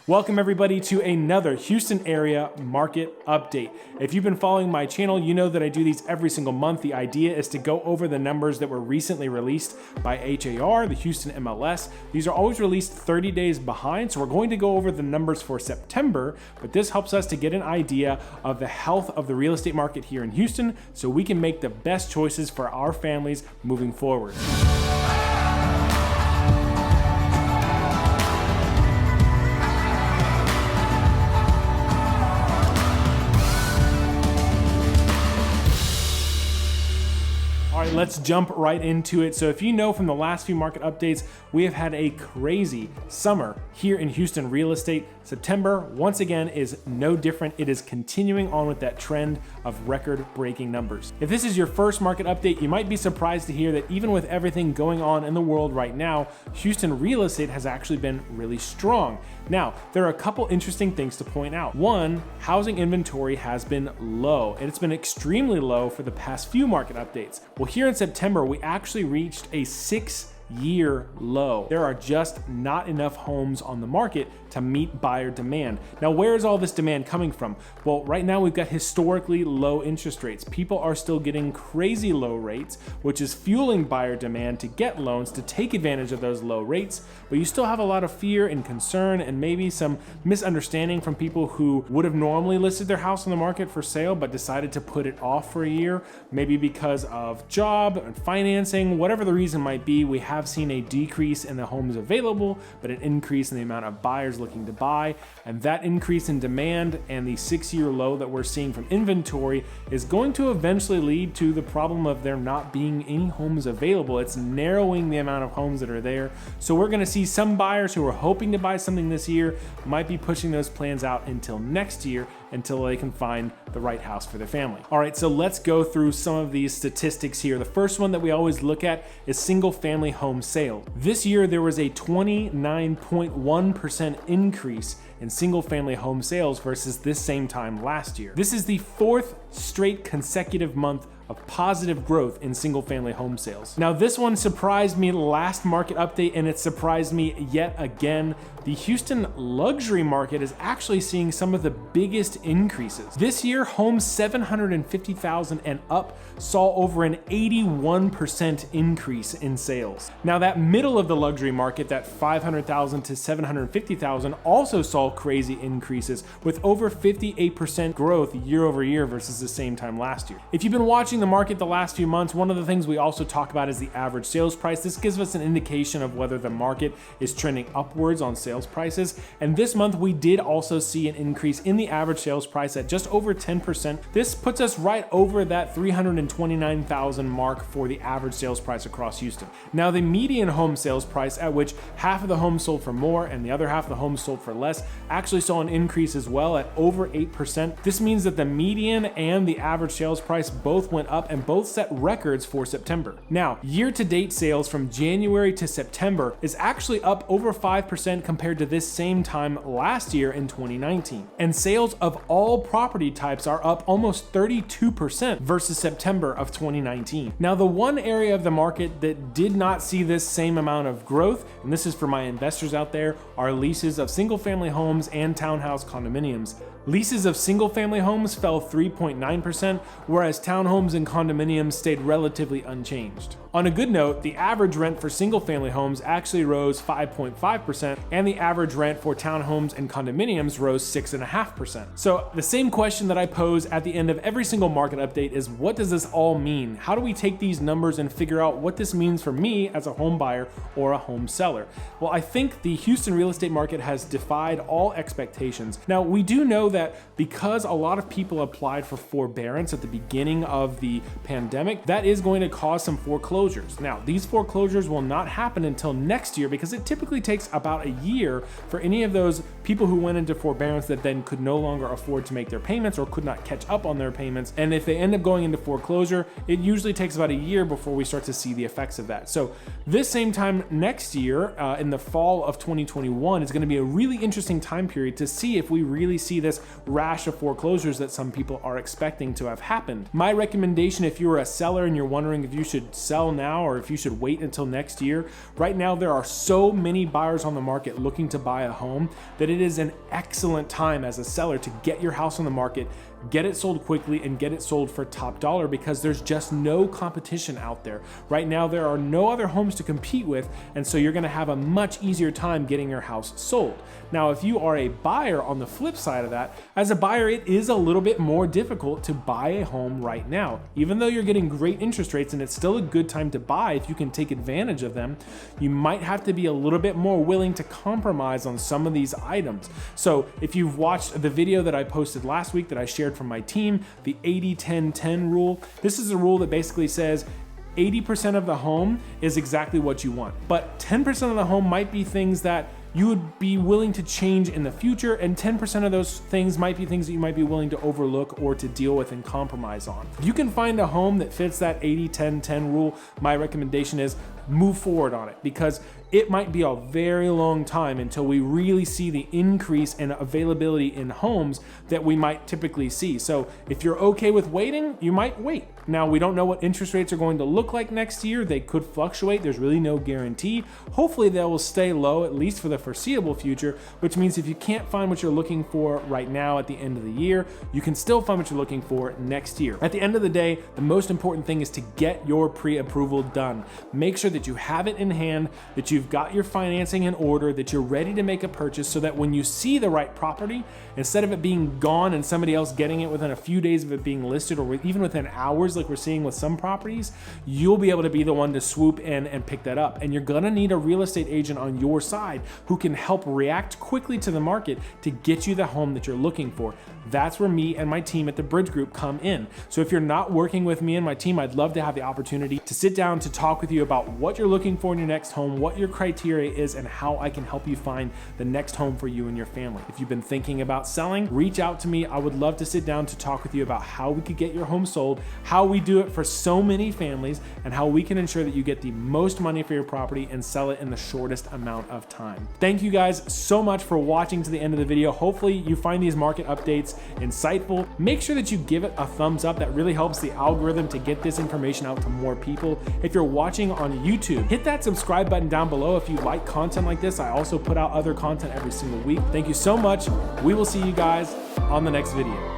Welcome everybody to another Houston area market update. If you've been following my channel, you know that I do these every single month. The idea is to go over the numbers that were recently released by HAR, the Houston MLS. These are always released 30 days behind, so we're going to go over the numbers for September, but this helps us to get an idea of the health of the real estate market here in Houston so we can make the best choices for our families moving forward. All right, let's jump right into it. So if you know from the last few market updates, we have had a crazy summer here in Houston real estate. September, once again, is no different. It is continuing on with that trend of record-breaking numbers. If this is your first market update, you might be surprised to hear that even with everything going on in the world right now, Houston real estate has actually been really strong. Now, there are a couple interesting things to point out. One, housing inventory has been low, and it's been extremely low for the past few market updates. Well, here in September, we actually reached a 6-year low. There are just not enough homes on the market to meet buyer demand. Now, where is all this demand coming from? Well, right now we've got historically low interest rates. People are still getting crazy low rates, which is fueling buyer demand to get loans to take advantage of those low rates. But you still have a lot of fear and concern and maybe some misunderstanding from people who would have normally listed their house on the market for sale but decided to put it off for a year, maybe because of job and financing, whatever the reason might be. We have seen a decrease in the homes available, but an increase in the amount of buyers looking to buy. And that increase in demand and the 6-year low that we're seeing from inventory is going to eventually lead to the problem of there not being any homes available. It's narrowing the amount of homes that are there. So we're going to see some buyers who are hoping to buy something this year might be pushing those plans out until next year until they can find the right house for their family. All right, so let's go through some of these statistics here. The first one that we always look at is single family home sales. This year, there was a 29.1% increase in single family home sales versus this same time last year. This is the 4th straight consecutive month of positive growth in single family home sales. Now, this one surprised me last market update, and it surprised me yet again. The Houston luxury market is actually seeing some of the biggest increases. This year, homes 750,000 and up saw over an 81% increase in sales. Now, that middle of the luxury market, that 500,000 to 750,000, also saw crazy increases with over 58% growth year over year versus the same time last year. If you've been watching the market the last few months, one of the things we also talk about is the average sales price. This gives us an indication of whether the market is trending upwards on sales prices. And this month we did also see an increase in the average sales price at just over 10%. This puts us right over that $329,000 mark for the average sales price across Houston. Now, the median home sales price, at which half of the homes sold for more and the other half of the homes sold for less, actually saw an increase as well at over 8%. This means that the median and the average sales price both went up and both set records for September. Now, year-to-date sales from January to September is actually up over 5% compared to this same time last year in 2019. And sales of all property types are up almost 32% versus September of 2019. Now, the one area of the market that did not see this same amount of growth, and this is for my investors out there, are leases of single-family homes and townhouse condominiums. Leases of single-family homes fell 3.9%, whereas townhomes and condominiums stayed relatively unchanged. On a good note, the average rent for single-family homes actually rose 5.5%, and the average rent for townhomes and condominiums rose 6.5%. So the same question that I pose at the end of every single market update is, what does this all mean? How do we take these numbers and figure out what this means for me as a home buyer or a home seller? Well, I think the Houston real estate market has defied all expectations. Now, we do know that because a lot of people applied for forbearance at the beginning of the pandemic, that is going to cause some foreclosures. Now, these foreclosures will not happen until next year because it typically takes about a year for any of those people who went into forbearance that then could no longer afford to make their payments or could not catch up on their payments. And if they end up going into foreclosure, it usually takes about a year before we start to see the effects of that. So this same time next year, in the fall of 2021, is going to be a really interesting time period to see if we really see this rash of foreclosures that some people are expecting to have happened. My recommendation, if you're a seller and you're wondering if you should sell now or if you should wait until next year, right now there are so many buyers on the market looking to buy a home that it is an excellent time as a seller to get your house on the market, get it sold quickly, and get it sold for top dollar, because there's just no competition out there. Right now, there are no other homes to compete with, and so you're gonna have a much easier time getting your house sold. Now, if you are a buyer on the flip side of that, as a buyer, it is a little bit more difficult to buy a home right now. Even though you're getting great interest rates and it's still a good time to buy if you can take advantage of them, you might have to be a little bit more willing to compromise on some of these items. So if you've watched the video that I posted last week that I shared from my team, the 80-10-10 rule, this is a rule that basically says 80% of the home is exactly what you want, but 10% of the home might be things that you would be willing to change in the future, and 10% of those things might be things that you might be willing to overlook or to deal with and compromise on. If you can find a home that fits that 80-10-10 rule, my recommendation is move forward on it, because it might be a very long time until we really see the increase in availability in homes that we might typically see. So if you're okay with waiting, you might wait. Now, we don't know what interest rates are going to look like next year. They could fluctuate. There's really no guarantee. Hopefully they will stay low, at least for the foreseeable future, which means if you can't find what you're looking for right now at the end of the year, you can still find what you're looking for next year. At the end of the day, the most important thing is to get your pre-approval done. Make sure that you have it in hand, that you've got your financing in order, that you're ready to make a purchase, so that when you see the right property, instead of it being gone and somebody else getting it within a few days of it being listed, or even within hours like we're seeing with some properties, you'll be able to be the one to swoop in and pick that up. And you're gonna need a real estate agent on your side who can help react quickly to the market to get you the home that you're looking for. That's where me and my team at the Bridge Group come in. So if you're not working with me and my team, I'd love to have the opportunity to sit down to talk with you about what you're looking for in your next home, what your criteria is, and how I can help you find the next home for you and your family. If you've been thinking about selling, reach out to me. I would love to sit down to talk with you about how we could get your home sold, how we do it for so many families, and how we can ensure that you get the most money for your property and sell it in the shortest amount of time. Thank you guys so much for watching to the end of the video. Hopefully you find these market updates insightful. Make sure that you give it a thumbs up. That really helps the algorithm to get this information out to more people. If you're watching on YouTube, hit that subscribe button down below if you like content like this. I also put out other content every single week. Thank you so much. We will see you guys on the next video.